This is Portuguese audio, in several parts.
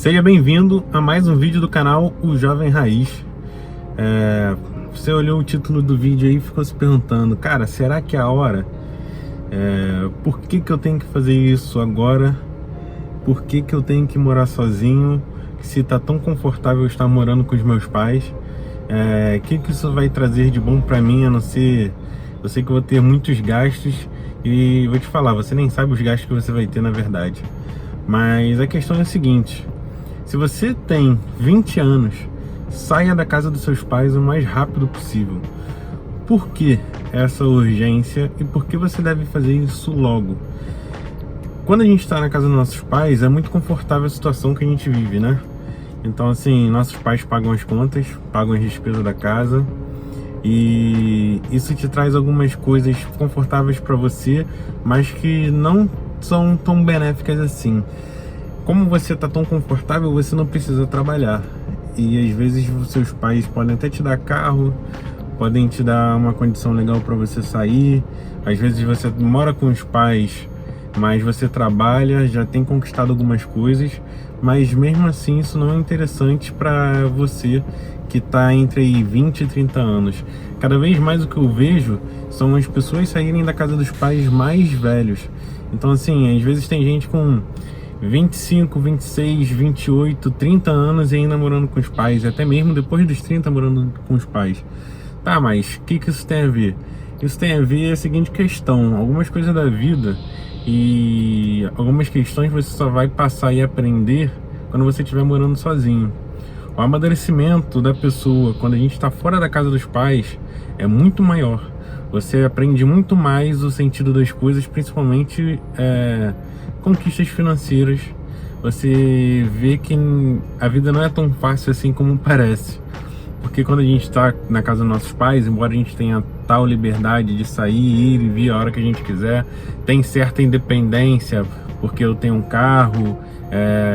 Seja bem-vindo a mais um vídeo do canal O Jovem Raiz. Você olhou o título do vídeo aí e ficou se perguntando: cara, será que é a hora? Por que eu tenho que fazer isso agora? Por que eu tenho que morar sozinho? Se tá tão confortável estar morando com os meus pais? O que isso vai trazer de bom pra mim, a não ser... Eu sei que eu vou ter muitos gastos e vou te falar, você nem sabe os gastos que você vai ter na verdade. Mas a questão é a seguinte: se você tem 20 anos, saia da casa dos seus pais o mais rápido possível. Por que essa urgência e por que você deve fazer isso logo? Quando a gente está na casa dos nossos pais, é muito confortável a situação que a gente vive, né? Então, assim, nossos pais pagam as contas, pagam as despesas da casa, e isso te traz algumas coisas confortáveis para você, mas que não são tão benéficas assim. Como você está tão confortável, você não precisa trabalhar. E às vezes os seus pais podem até te dar carro, podem te dar uma condição legal para você sair. Às vezes você mora com os pais, mas você trabalha, já tem conquistado algumas coisas, mas mesmo assim isso não é interessante para você que está entre aí 20 e 30 anos. Cada vez mais o que eu vejo são as pessoas saírem da casa dos pais mais velhos. Então, assim, às vezes tem gente com 25, 26, 28, 30 anos e ainda morando com os pais, até mesmo depois dos 30 morando com os pais. Tá, mas o que isso tem a ver? Isso tem a ver a seguinte questão: algumas coisas da vida e algumas questões você só vai passar e aprender quando você estiver morando sozinho. O amadurecimento da pessoa quando a gente está fora da casa dos pais é muito maior. Você aprende muito mais o sentido das coisas, principalmente conquistas financeiras. Você vê que a vida não é tão fácil assim como parece. Porque quando a gente está na casa dos nossos pais, embora a gente tenha tal liberdade de sair, ir e vir a hora que a gente quiser, tem certa independência, porque eu tenho um carro,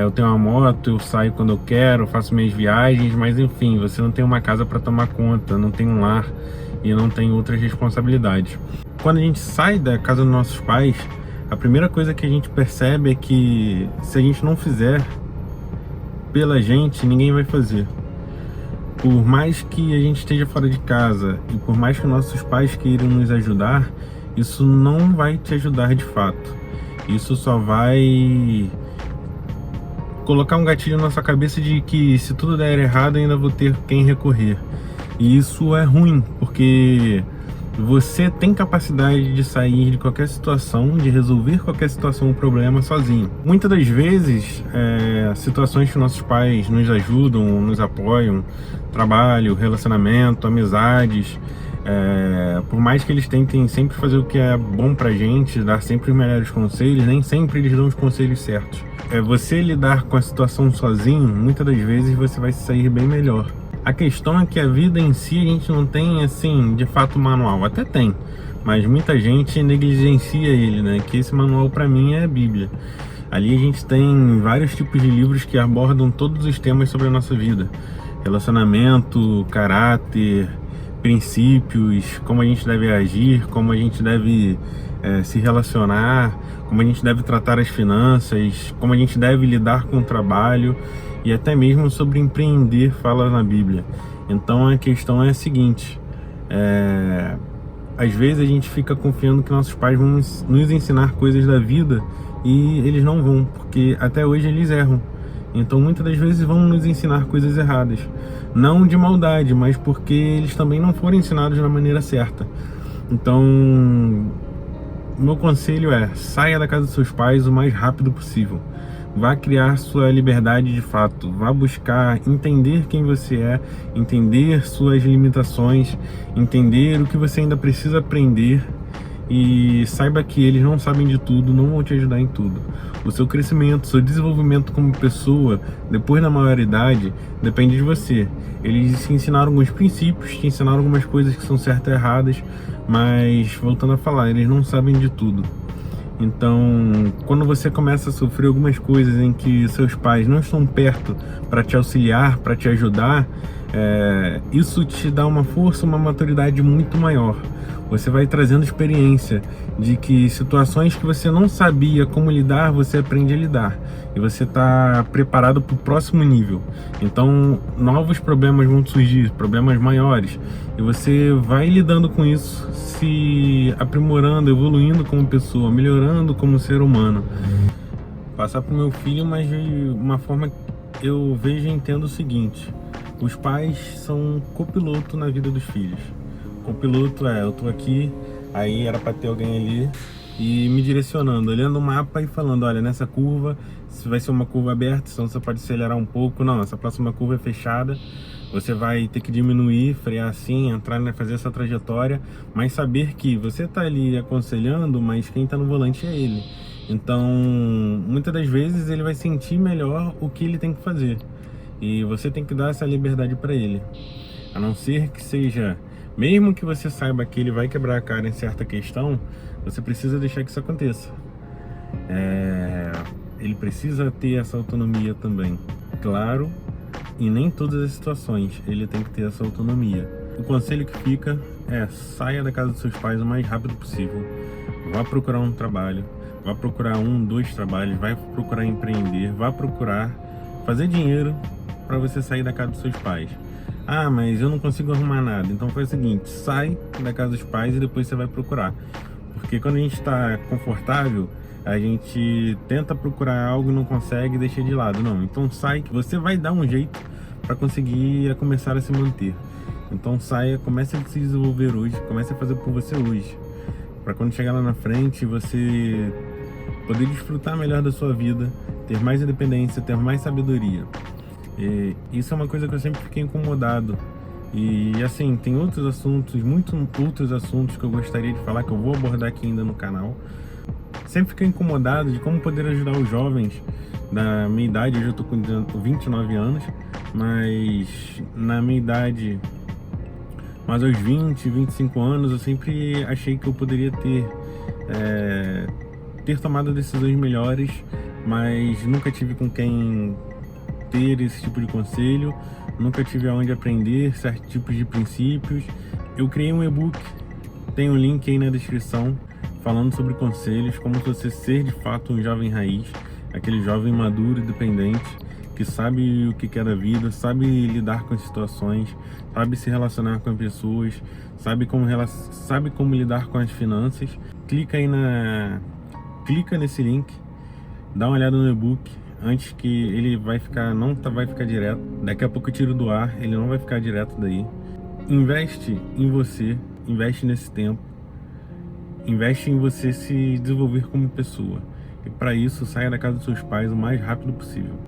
eu tenho uma moto, eu saio quando eu quero, faço minhas viagens, mas enfim, você não tem uma casa para tomar conta, não tem um lar e não tem outras responsabilidades. Quando a gente sai da casa dos nossos pais, a primeira coisa que a gente percebe é que se a gente não fizer pela gente, ninguém vai fazer. Por mais que a gente esteja fora de casa e por mais que nossos pais queiram nos ajudar, isso não vai te ajudar de fato. Isso só vai colocar um gatilho na nossa cabeça de que se tudo der errado ainda vou ter quem recorrer. E isso é ruim, porque você tem capacidade de sair de qualquer situação, de resolver qualquer situação ou problema sozinho. Muitas das vezes, situações que nossos pais nos ajudam, nos apoiam, trabalho, relacionamento, amizades, por mais que eles tentem sempre fazer o que é bom pra gente, dar sempre os melhores conselhos, nem sempre eles dão os conselhos certos. Você lidar com a situação sozinho, muitas das vezes você vai sair bem melhor. A questão é que a vida em si a gente não tem, assim, de fato manual. Até tem, mas muita gente negligencia ele, né? Que esse manual pra mim é a Bíblia. Ali a gente tem vários tipos de livros que abordam todos os temas sobre a nossa vida: relacionamento, caráter, princípios, como a gente deve agir, como a gente deve se relacionar, como a gente deve tratar as finanças, como a gente deve lidar com o trabalho, e até mesmo sobre empreender fala na Bíblia. Então a questão é a seguinte: às vezes a gente fica confiando que nossos pais vão nos ensinar coisas da vida e eles não vão, porque até hoje eles erram. Então muitas das vezes vão nos ensinar coisas erradas, não de maldade, mas porque eles também não foram ensinados da maneira certa. Então meu conselho é: saia da casa dos seus pais o mais rápido possível. Vá criar sua liberdade de fato, vá buscar entender quem você é, entender suas limitações, entender o que você ainda precisa aprender, e saiba que eles não sabem de tudo, não vão te ajudar em tudo. O seu crescimento, seu desenvolvimento como pessoa, depois da maioridade, depende de você. Eles te ensinaram alguns princípios, te ensinaram algumas coisas que são certas e erradas, mas, voltando a falar, eles não sabem de tudo. Então, quando você começa a sofrer algumas coisas em que seus pais não estão perto para te auxiliar, para te ajudar, isso te dá uma força, uma maturidade muito maior. Você vai trazendo experiência de que situações que você não sabia como lidar, você aprende a lidar. E você está preparado para o próximo nível. Então, novos problemas vão surgir, problemas maiores. E você vai lidando com isso, se aprimorando, evoluindo como pessoa, melhorando como ser humano. Passar para o meu filho, mas de uma forma que eu vejo e entendo o seguinte: os pais são copiloto na vida dos filhos. Copiloto eu tô aqui, aí era para ter alguém ali e me direcionando, olhando o mapa e falando, olha, nessa curva, se vai ser uma curva aberta, então você pode acelerar um pouco, não, essa próxima curva é fechada, você vai ter que diminuir, frear assim, entrar, né, fazer essa trajetória, mas saber que você tá ali aconselhando, mas quem tá no volante é ele. Então, muitas das vezes ele vai sentir melhor o que ele tem que fazer. E você tem que dar essa liberdade para ele. A não ser que seja, mesmo que você saiba que ele vai quebrar a cara em certa questão, você precisa deixar que isso aconteça. Ele precisa ter essa autonomia também. Claro, em nem todas as situações ele tem que ter essa autonomia. O conselho que fica é: saia da casa dos seus pais o mais rápido possível. Vá procurar um trabalho, vá procurar 1, 2 trabalhos, vai procurar empreender, vá procurar fazer dinheiro para você sair da casa dos seus pais. Ah, mas eu não consigo arrumar nada. Então faz o seguinte: sai da casa dos pais e depois você vai procurar. Porque quando a gente está confortável, a gente tenta procurar algo e não consegue e deixa de lado. Não, então sai, que você vai dar um jeito para conseguir começar a se manter. Então saia, comece a se desenvolver hoje, comece a fazer por você hoje, para quando chegar lá na frente você poder desfrutar melhor da sua vida, ter mais independência, ter mais sabedoria. E isso é uma coisa que eu sempre fiquei incomodado. E assim, tem outros assuntos, muitos outros assuntos que eu gostaria de falar, que eu vou abordar aqui ainda no canal. Sempre fiquei incomodado de como poder ajudar os jovens da minha idade. Hoje eu tô com 29 anos, mas na minha idade, mas aos 20, 25 anos, eu sempre achei que eu poderia ter tomado decisões melhores, mas nunca tive com quem ter esse tipo de conselho, nunca tive aonde aprender certos tipos de princípios. Eu criei um e-book, tem um link aí na descrição, falando sobre conselhos, como você ser de fato um jovem raiz, aquele jovem maduro e dependente, que sabe o que quer da vida, sabe lidar com as situações, sabe se relacionar com as pessoas, sabe como lidar com as finanças. Clica nesse link, dá uma olhada no e-book, antes que ele vai ficar, não vai ficar direto. Daqui a pouco eu tiro do ar, ele não vai ficar direto daí. Investe em você, investe nesse tempo, investe em você se desenvolver como pessoa. E para isso, saia da casa dos seus pais o mais rápido possível.